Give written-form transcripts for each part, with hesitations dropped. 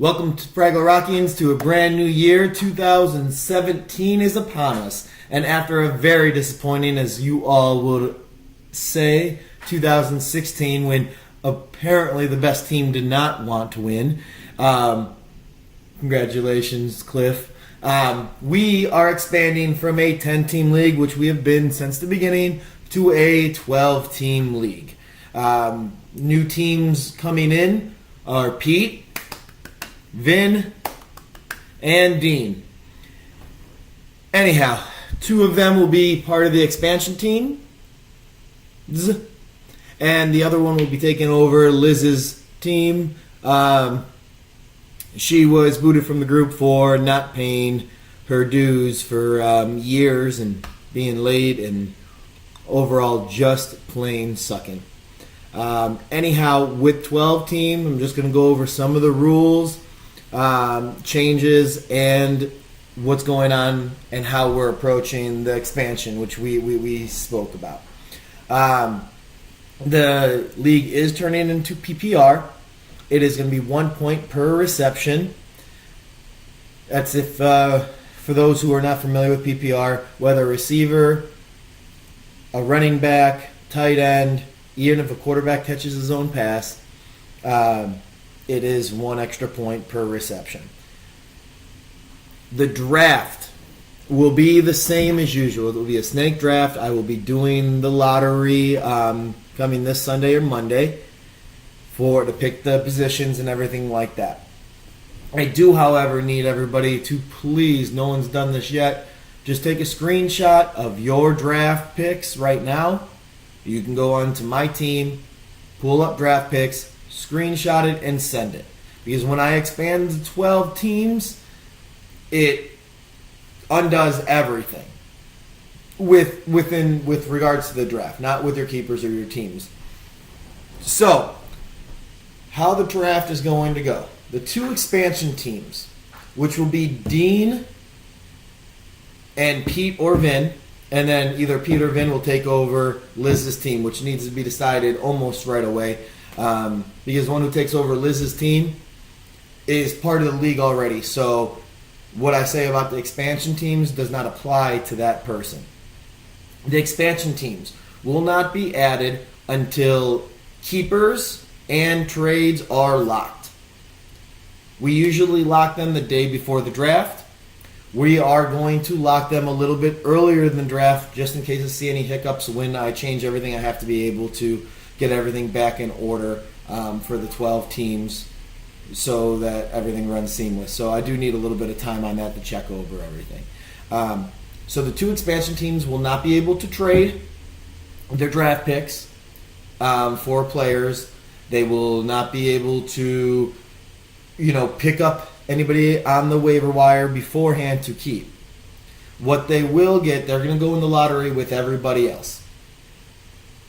Welcome to Fraggle Rockians to a brand new year. 2017 is upon us. And after a very disappointing, as you all would say, 2016, when apparently the best team did not want to win. Congratulations, Cliff. We are expanding from a 10-team league, which we have been since the beginning, to a 12-team league. New teams coming in are Pete, Vin, and Dean. Anyhow, two of them will be part of the expansion team, and the other one will be taking over Liz's team. She was booted from the group for not paying her dues for years and being late and overall just plain sucking. Anyhow, with 12 team, I'm just going to go over some of the rules, changes, and what's going on and how we're approaching the expansion, which we spoke about. The league is turning into PPR. It is going to be 1 point per reception. That's if, for those who are not familiar with PPR, whether a receiver, a running back, tight end, even if a quarterback catches his own pass, it is 1 extra point per reception. The draft will be the same as usual. It will be a snake draft. I will be doing the lottery coming this Sunday or Monday to pick the positions and everything like that. I do, however, need everybody to please, no one's done this yet, just take a screenshot of your draft picks right now. You can go on to my team, pull up draft picks, screenshot it, and send it. Because when I expand to 12 teams, it undoes everything with regards to the draft, not with your keepers or your teams. So, how the draft is going to go. The 2 expansion teams, which will be Dean and Pete or Vin, and then either Pete or Vin will take over Liz's team, which needs to be decided almost right away. Because the one who takes over Liz's team is part of the league already. So what I say about the expansion teams does not apply to that person. The expansion teams will not be added until keepers and trades are locked. We usually lock them the day before the draft. We are going to lock them a little bit earlier than the draft, just in case I see any hiccups when I change everything. I have to be able to get everything back in order for the 12 teams so that everything runs seamless. So I do need a little bit of time on that to check over everything. So the 2 expansion teams will not be able to trade their draft picks for players. They will not be able to, pick up anybody on the waiver wire beforehand to keep. What they will get, they're going to go in the lottery with everybody else.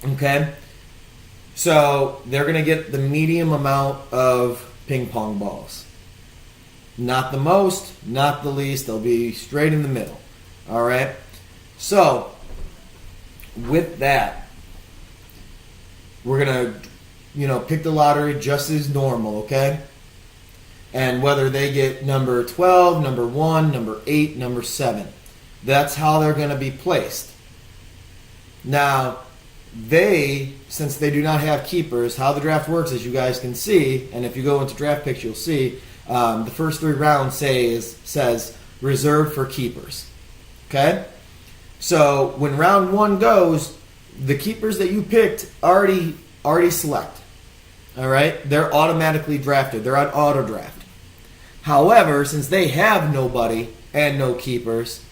Okay? So they're going to get the medium amount of ping pong balls. Not the most, not the least. They'll be straight in the middle. All right? So, with that, we're going to, pick the lottery just as normal, okay? And whether they get number 12, number 1, number 8, number 7. That's how they're going to be placed. Now, since they do not have keepers, how the draft works, as you guys can see, and if you go into draft picks, you'll see, the first 3 rounds says reserved for keepers. Okay? So, when round 1 goes, the keepers that you picked already select. All right? They're automatically drafted. They're on auto draft. However, since they have nobody and no keepers,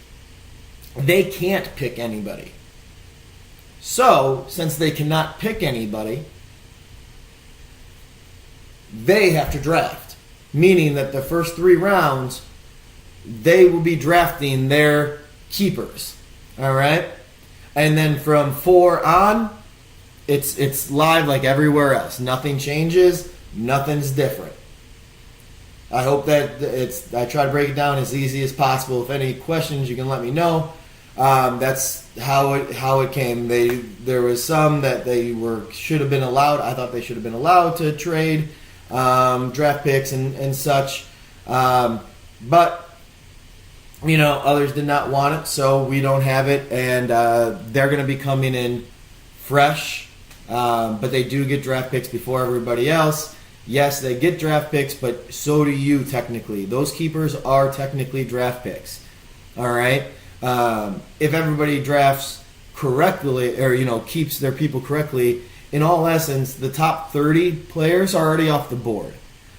they can't pick anybody. So, since they cannot pick anybody, they have to draft. Meaning that the first 3 rounds, they will be drafting their keepers. All right? And then from 4 on, it's live like everywhere else. Nothing changes. Nothing's different. I hope that I try to break it down as easy as possible. If any questions, you can let me know. That's how it came. There was some that should have been allowed. I thought they should have been allowed to trade draft picks and such. But others did not want it, so we don't have it, and they're going to be coming in fresh. But they do get draft picks before everybody else. Yes, they get draft picks, but so do you technically. Those keepers are technically draft picks. All right? If everybody drafts correctly, or keeps their people correctly, in all essence, the top 30 players are already off the board.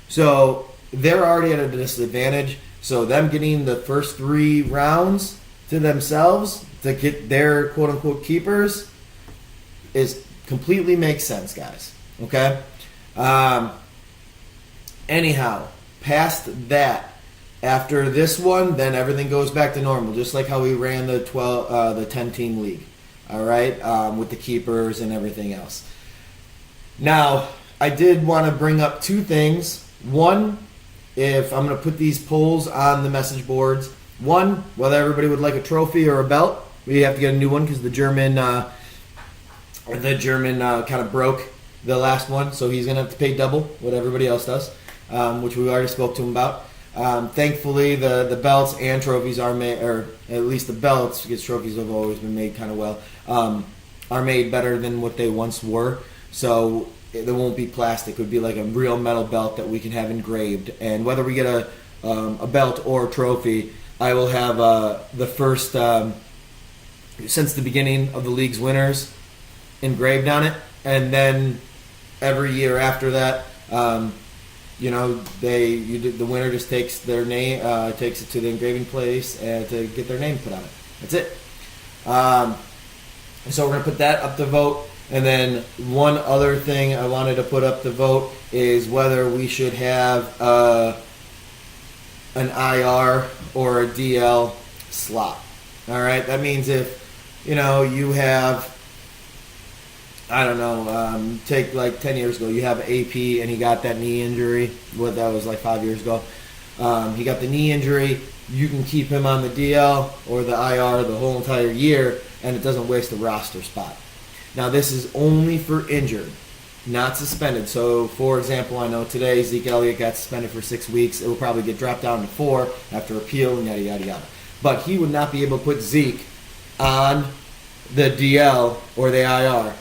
So they're already at a disadvantage. So them getting the first 3 rounds to themselves to get their quote-unquote keepers is completely makes sense, guys. Okay? Anyhow, past that, after this one, then everything goes back to normal, just like how we ran the 10-team league. All right? With the keepers and everything else. Now, I did want to bring up 2 things. One, if I'm going to put these polls on the message boards. One, whether everybody would like a trophy or a belt. We have to get a new one because the German kind of broke the last one, so he's going to have to pay double what everybody else does, which we already spoke to him about. Thankfully, the belts and trophies are made, or at least the belts, because trophies have always been made kind of well, are made better than what they once were. So there won't be plastic. It would be like a real metal belt that we can have engraved. And whether we get a belt or a trophy, I will have the first, since the beginning of the league's winners, engraved on it. And then every year after that, the winner just takes their name, takes it to the engraving place to get their name put on it. That's it. So we're going to put that up to vote. And then one other thing I wanted to put up to vote is whether we should have an IR or a DL slot. All right, that means if you have, I don't know, take like 10 years ago, you have AP and he got that knee injury. That was like 5 years ago. He got the knee injury. You can keep him on the DL or the IR the whole entire year, and it doesn't waste a roster spot. Now, this is only for injured, not suspended. So, for example, I know today Zeke Elliott got suspended for 6 weeks. It will probably get dropped down to 4 after appeal and yada, yada, yada. But he would not be able to put Zeke on the DL or the IR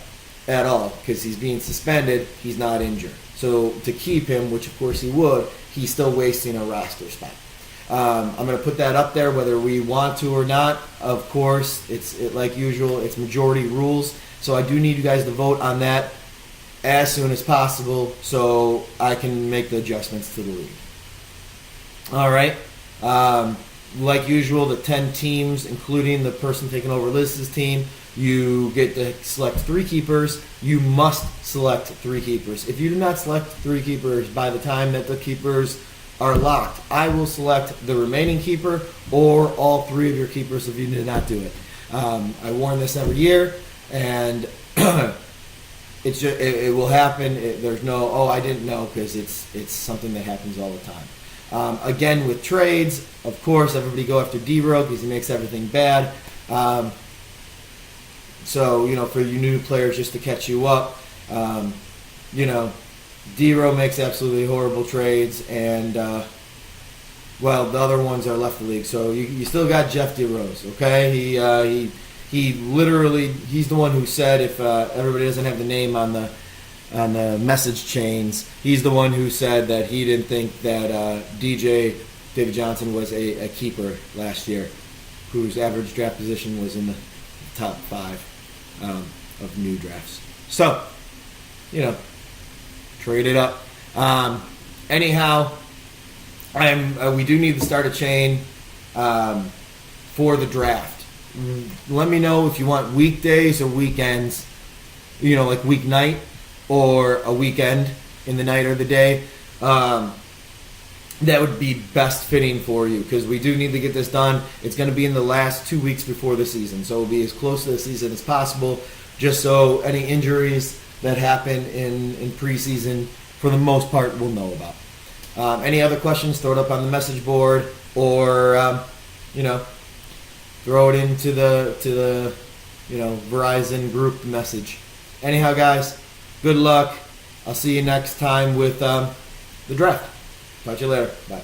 at all because he's being suspended. He's not injured. So, to keep him, which of course he would, he's still wasting a roster spot. I'm going to put that up there whether we want to or not. Of course, like usual, it's majority rules. So I do need you guys to vote on that as soon as possible so I can make the adjustments to the league. All right. Like usual, the 10 teams, including the person taking over Liz's team, you get to select 3 keepers. You must select 3 keepers. If you do not select 3 keepers by the time that the keepers are locked, I will select the remaining keeper or all 3 of your keepers if you did not do it. I warn this every year. And it will happen. There's no, I didn't know, because it's something that happens all the time. Again, with trades, of course, everybody go after D-Row because he makes everything bad. So, for you new players, just to catch you up, D-Row makes absolutely horrible trades, and, the other ones are left the league. So you still got Jeff D-Rose, okay? He literally, he's the one who said if everybody doesn't have the name on the message chains, he's the one who said that he didn't think that David Johnson was a keeper last year, whose average draft position was in the top 5 of new drafts. So, trade it up. Anyhow, we do need to start a chain for the draft. Let me know if you want weekdays or weekends, like weeknight or a weekend in the night or the day. That would be best fitting for you because we do need to get this done. It's going to be in the last 2 weeks before the season, so it'll be as close to the season as possible, just so any injuries that happen in preseason, for the most part, we'll know about. Any other questions, throw it up on the message board or, throw it into the Verizon group message. Anyhow, guys, good luck. I'll see you next time with the draft. Talk to you later. Bye.